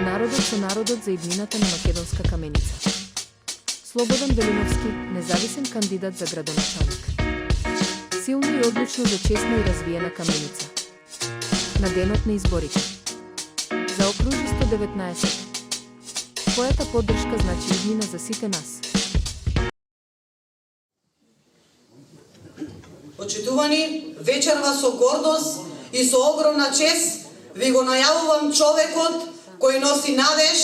Народот со народот за иднината на Македонска каменица. Слободан Велиновски, независен кандидат за градоначалник. Силно и одлучно за честна и развиена каменица. На денот на изборите. Заокружи 119. Твојата поддршка значи иднина за сите нас. Почитувани, вечерва со гордост и со огромна чест ви го најавувам човекот кој носи надеж,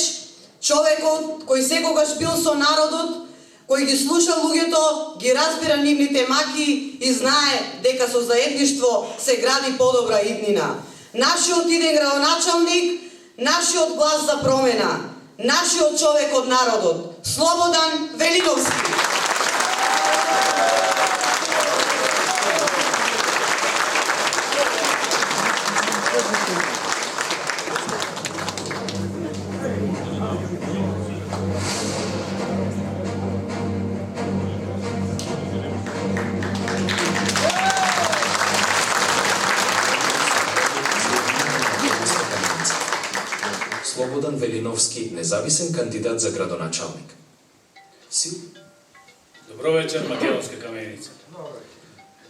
човекот кој секогаш бил со народот, кој ги слуша луѓето, ги разбира нивните маки и знае дека со заедништво се гради подобра иднина. Нашиот иден градоначалник, нашиот глас за промена, нашиот човек од народот, Слободан Велиновски. Слободан Велиновски, независен кандидат за градоначалник. Добро вечер, Македонска каменица.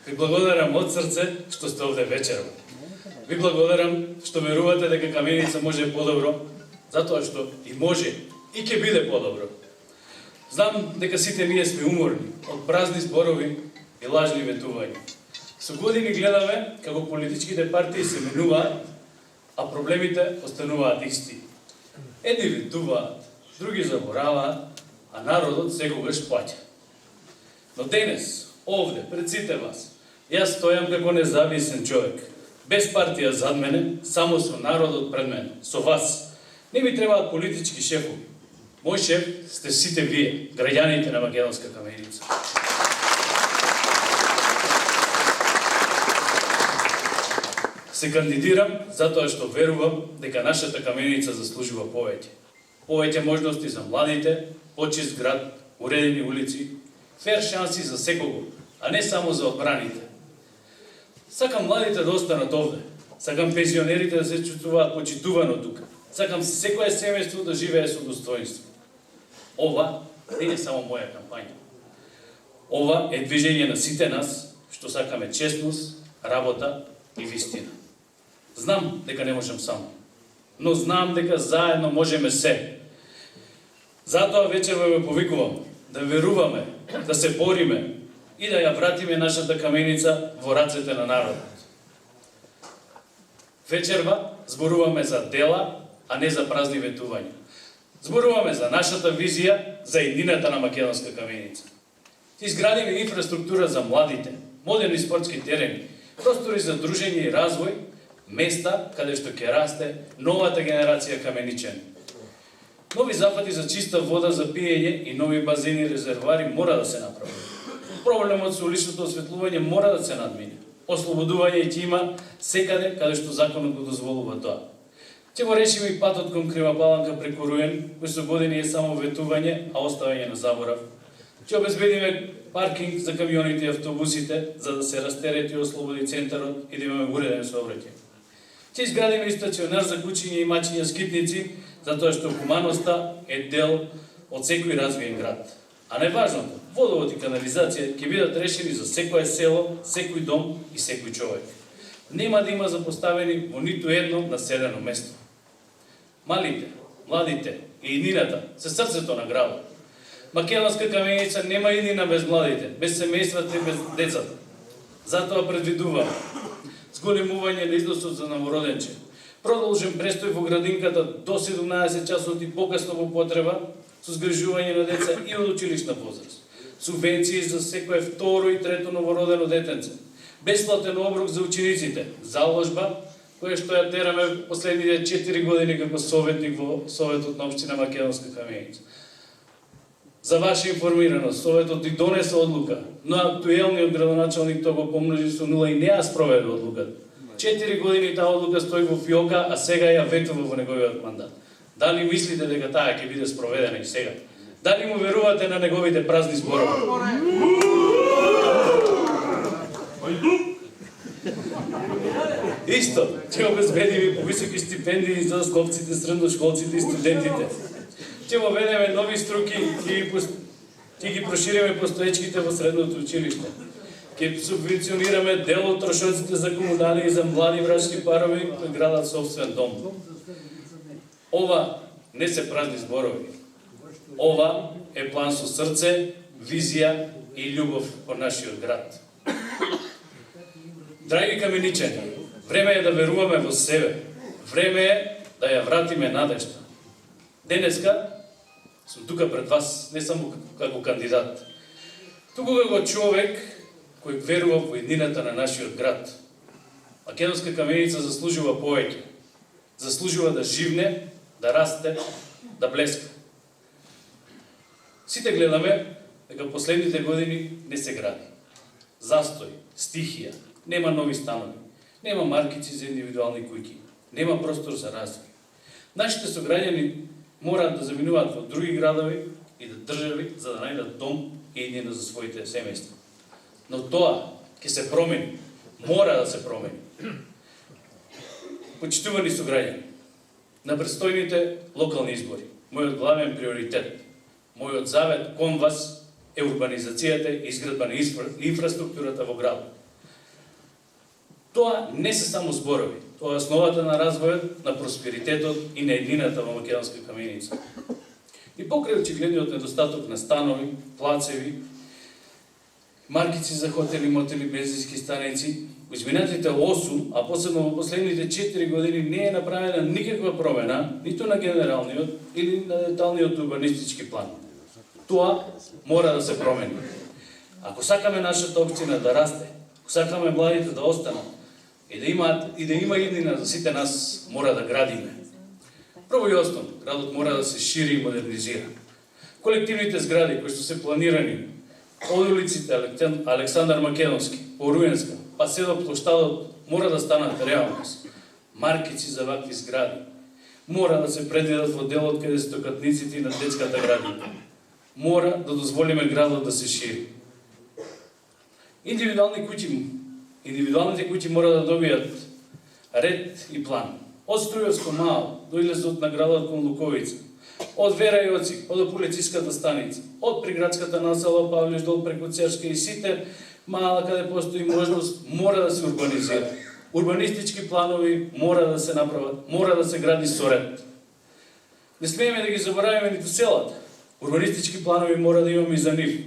Ви благодарам од срце што сте овде вечером. Ви благодарам што верувате дека каменица може подобро, затоа што и може, и ќе биде подобро. Знам дека сите ние сме уморни од празни зборови и лажни ветувања. Со години гледаме како политичките партии се менуваат, а проблемите остануваат исти. Едни ветуваат, други забораваат, а народот секогаш плаќа. Но денес, овде, пред сите вас, јас стојам како независен човек, без партија зад мене, само со народот пред мене, со вас. Не ми требаат политички шефови. Мој шеф сте сите вие, граѓаните на Македонска каменица. Се кандидирам затоа што верувам дека нашата каменица заслужува повеќе. Повеќе можности за младите, почист град, уредени улици, фер шанси за секого, а не само за одбраните. Сакам младите да останат овде. Сакам пензионерите да се чувствуваат почитувано тука. Сакам секое семејство да живее со достоинство. Ова не е само моја кампања. Ова е движење на сите нас што сакаме честност, работа и вистина. Знам дека не можам само, но знам дека заедно можеме се. Затоа вечерва ве повикувам да веруваме, да се бориме и да ја вратиме нашата каменица во рацете на народот. Вечерва зборуваме за дела, а не за празни ветувања. Зборуваме за нашата визија за иднината на Македонска каменица. Изградиме инфраструктура за младите, модерни спортски терени, простори за дружење и развој, места каде што ќе расте новата генерација каменичани. Нови зафати за чиста вода за пиење и нови базени и резервоари мора да се направи. Проблемот со уличното осветлување мора да се надмине. Ослободување ќе има секаде каде што законот го дозволува тоа. Ќе го решиме и патот кон Крива Паланка преку Руен, кој со години е само ветување, а оставање на заборав. Ќе обезбедиме паркинг за камионите и автобусите, за да се растерети и ослободи центарот и да имаме уреден сообраќај. Ќе изградиме и стационар за кучиња и мачиња скитници, затоа што хуманоста е дел од секој развиен град. А најважното, водовод и канализација ќе бидат решени за секое село, секој дом и секој човек. Нема да има запоставени во ниту едно населено место. Малите, младите и иднината се срцето на градот. Македонска каменица нема иднина без младите, без семејствата и без децата. Затоа предвидуваме зголемување на износот за новороденче, продолжен престој во градинката до 17 часот и покасно во потреба, со згрижување на деца и од училишна возраст, субвенции за секое второ и трето новородено детенце, бесплатен оброк за учениците, заложба, која што ја тераме последните 4 години како советник во Советот на општина Македонска каменица. За ваша информираност, Советот и донесе одлука, но актуелниот градоначалник тоа го помножи со 0 и не ја спроведе одлуката. 4 години таа одлука стои во фиока, а сега ја ветува во неговиот мандат. Дали мислите дека таа ќе биде спроведена и сега? Дали му верувате на неговите празни зборови? Исто, ќе обезбедиме повисоки стипендии за основците, средношколците и студентите. Ќе воведеме нови струки и ќе ги прошириме постоечките во средното училиште. Ќе субвенционираме дел од трошоците за комунали и за млади брачни парови кои градат собствен дом. Ова не се празни зборови. Ова е план со срце, визија и љубов по нашиот град. Драги каменичани, време е да веруваме во себе. Време е да ја вратиме надежда. Денеска сум тука пред вас не само како кандидат, туку како човек кој верува во еднината на нашиот град. Македонска каменица заслужува повеќе. Заслужува да живне, да расте, да блеска. Сите гледаме дека последните години не се гради. Застој, стихија, нема нови станови, нема маркици за индивидуални куќи, нема простор за развој. Нашите сограѓани мораат да заминуваат во други градови и да држави за да најдат дом и иднина за своите семејства. Но тоа ќе се промени, мора да се промени. Почитувани сограѓани, на предстојните локални избори, мојот главен приоритет, мојот завет кон вас е урбанизацијата и изградба на инфраструктурата во градот. Тоа не се само зборови, тоа е основата на развојот, на просперитетот и на еднината во Македонска каменица. И покрај очигледниот недостаток на станови, плацеви, маркици за хотели, мотели, бензински станици, во изминатите 8, а посебно во последните 4 години не е направена никаква промена, ниту на генералниот или на деталниот урбанистички план. Тоа мора да се промени. Ако сакаме нашата општина да расте, ако сакаме младите да останат и да има иднина за сите нас, мора да градиме. Прво и основно, градот мора да се шири и модернизира. Колективните згради кои што се планирани од улиците Александар Македонски, Поруенска, па се до плоштадот, мора да станат реалност. Маркици за вакви згради мора да се предвидат во делот каде се токатниците на детската градина. Мора да дозволиме градот да се шири. Индивидуалните куќи мора да добијат ред и план. Од Струјевско мало до излезот на градот кон Луковица, од Вера Јоци, од полициската станица, од приградската насела Павлиш дол преку Церска и сите мала каде постои можност, мора да се урбанизира. Урбанистички планови мора да се направат, мора да се гради со ред. Не смееме да ги заборавиме ниту селата. Урбанистички планови мора да имаме и за нив.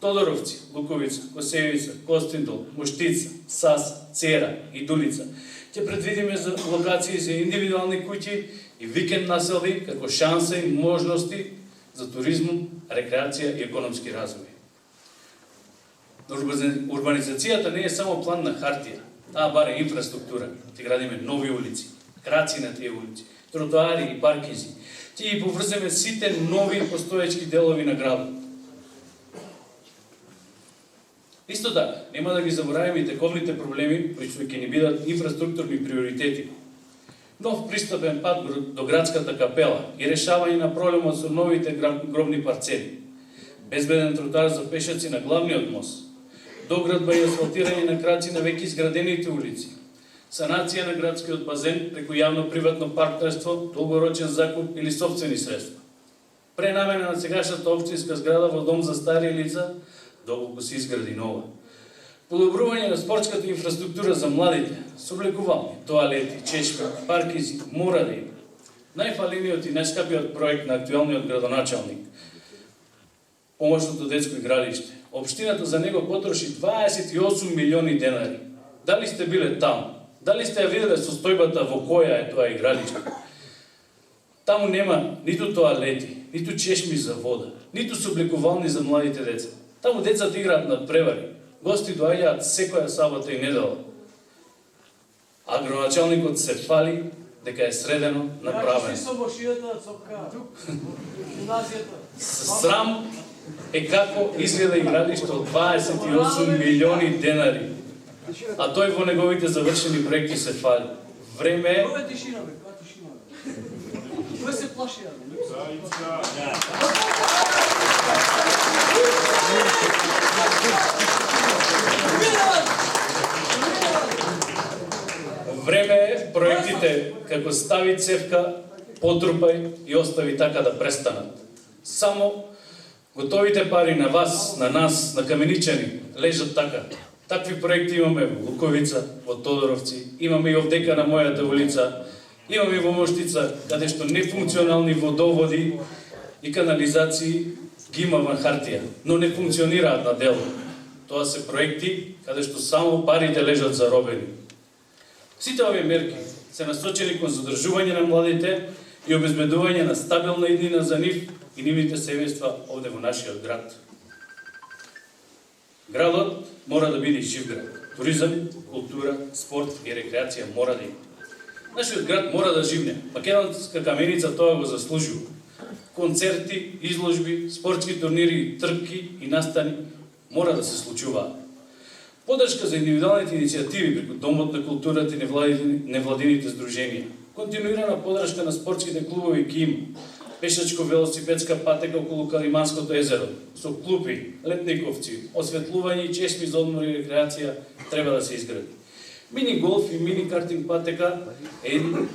Тодоровци, Луковица, Косевица, Костиндол, Моштица, Сас, Цера и Дулица. Ќе предвидиме за локации за индивидуални куќи и викенд населби како шанса и можности за туризмом, рекреација и економски развој. Урбанизацијата не е само план на хартија, таа бара инфраструктура. Ќе градиме нови улици, краци на тие улици, тротоари и паркинзи. Ќе ги поврземе сите нови постоечки делови на градот. Исто така, нема да ги забораваме и тековните проблеми кои што ќе ни бидат инфраструктурни приоритети. Нов пристапен пат до градската капела и решавање на проблемот со новите гробни парцели. Безбеден тротоар за пешаци на главниот мост. Доградба и асфалтирање на краци на веќе изградените улици. Санација на градскиот базен преку јавно-приватно партнерство, долгорочен закуп или собствени средства. Пренамена на сегашната општинска зграда во дом за стари лица, доколку се изгради нова. Подобрување на спортската инфраструктура за младите, соблекувални, тоалети, чешми, паркинзи, мора да има. Најфалениот и најскапиот проект на актуелниот градоначалник, помошното детско игралиште. Општината за него потроши 28 милиони денари. Дали сте биле таму? Дали сте ја виделе состојбата во која е тоа игралиште? Таму нема ниту тоалети, ниту чешми за вода, ниту соблекувални за младите деца. Таму децата играат на превари. Гости доаѓаат секоја сабота и недела. А градоначалникот се фали дека е средено направено. Срам е како изгледа игралиште од 28 милиони денари. А тој во неговите завршени проекти се фали. Време е... Кој се плаши? Време е проектите како стави цевка, потрупај и остави така да престанат. Само готовите пари на вас, на нас, на каменичани лежат така. Такви проекти имаме во Луковица, во Тодоровци, имаме и овдека на мојата улица, имаме и во Моштица, каде што нефункционални водоводи и канализации ги има во хартија, но не функционираат на дело. Тоа се проекти каде што само парите лежат заробени. Сите овие мерки се насочени кон задржување на младите и обезбедување на стабилна иднина за нив и нивните семејства овде во нашиот град. Градот мора да биде жив град. Туризам, култура, спорт и рекреација мора да има. Нашиот град мора да живне. Македонска каменица тоа го заслужува. Концерти, изложби, спортски турнири, трки и настани мора да се случуваат. Подршка за индивидуалните иницијативи преку Домот на културата и невладините здруженија. Континуирана подршка на спортските клубови ги има. Пешачко-велосипедска патека околу Калиманското езеро, со клупи, летниковци, осветлување и чесми за одмор и рекреација треба да се изгради. Мини голф и мини картинг патека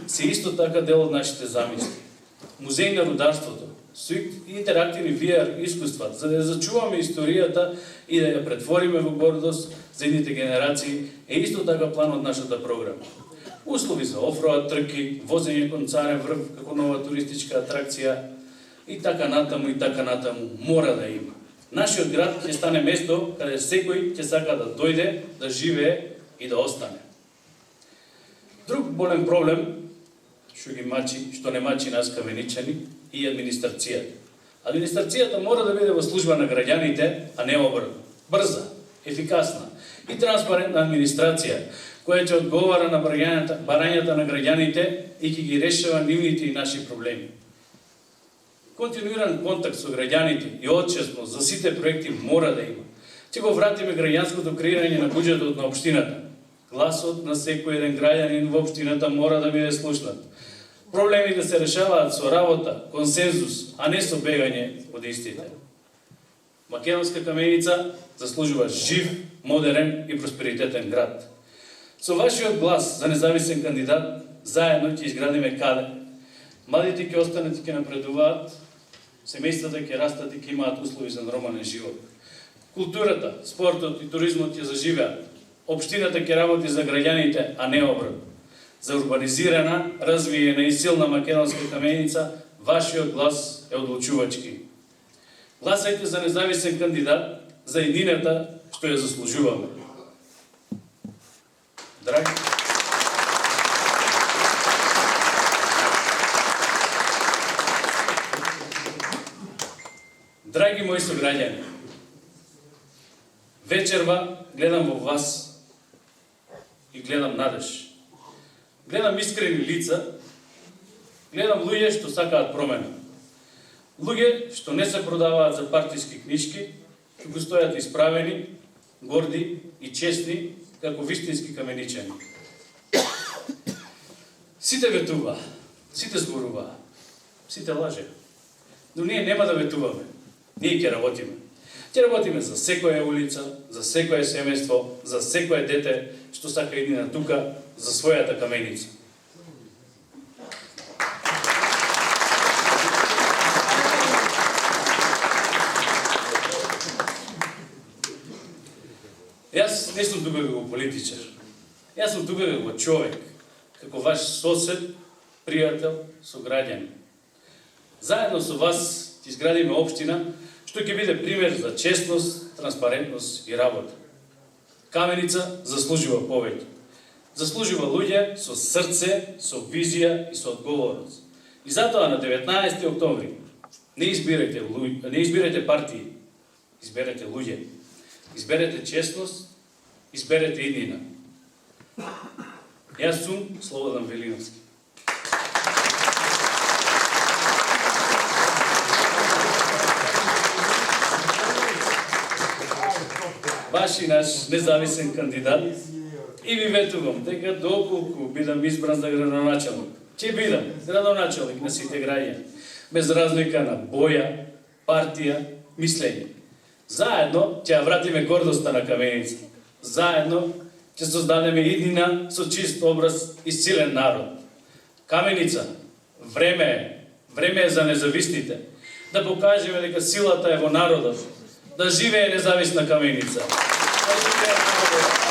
се исто така дел од нашите замисли. Музеј на рударството, со интерактивни VR искуства, за да ја зачуваме историјата и да ја претвориме во гордост за идните генерации, е исто така план од нашата програма. Услови за офроад трки, возење кон Царен врв како нова туристичка атракција и така натаму мора да има. Нашиот град ќе стане место каде секој ќе сака да дојде, да живее и да остане. Друг болен проблем што не мачи нас каменичани и администрацијата. Администрацијата мора да биде во служба на граѓаните, а не обратно. Брза, ефикасна и транспарентна администрација која ќе одговара на барањата на граѓаните и ќе ги решава нивните и наши проблеми. Континуиран контакт со граѓаните и отчетност за сите проекти мора да има. Ќе го вратиме граѓанското креирање на буџетот на општината. Гласот на секој еден граѓанин во општината мора да биде слушнат. Проблемите се решаваат со работа, консензус, а не со бегање од истите. Македонска каменица заслужува жив, модерен и просперитетен град. Со вашиот глас за независен кандидат, заедно ќе изградиме каде. Младите ќе останат и ќе напредуваат, семејствата ќе растат и ќе имаат услови за нормален живот. Културата, спортот и туризмот ќе заживеат. Општината ќе работи за граѓаните, а не обратно. За урбанизирана, развиена и силна македонска каменица, вашиот глас е одлучувачки. Гласајте за независен кандидат, за иднината што ја заслужуваме. Драги мои сограѓани, вечерва гледам во вас и гледам надеж. Гледам искрени лица, гледам луѓе што сакаат промена. Луѓе што не се продаваат за партиски книжки, туку стојат исправени, горди и честни, како вистински каменичани. Сите ветува, сите зборува, сите лаже. Но ние нема да ветуваме, ние ќе работиме. Ќе работиме за секоја улица, за секое семејство, за секое дете што сака иднина тука, за својата каменица. Јас не сум тука како политичар. Јас сум тука како човек, како ваш сосед, пријател, сограѓанин. Заедно со вас ќе изградиме општина што ќе биде пример за честност, транспарентност и работа. Каменица заслужува повеќе. Заслужува луѓе со срце, со визија и со одговорност. И затоа на 19 октомври не избирате партии, изберете луѓе. Изберете честност, изберете иднина. Јас сум Слободан Велиновски. Баш и наш независен кандидат и ви ветувам дека доколку бидам избран за градоначалник, ќе бидам градоначалник на сите граѓани, без разлика на боја, партија, мислење. Заедно ќе ја вратиме гордоста на каменица. Заедно ќе создадеме иднина со чист образ и силен народ. Каменица, време е за независните, да покажеме дека силата е во народот, да живее независна Каменица. Да живее народот.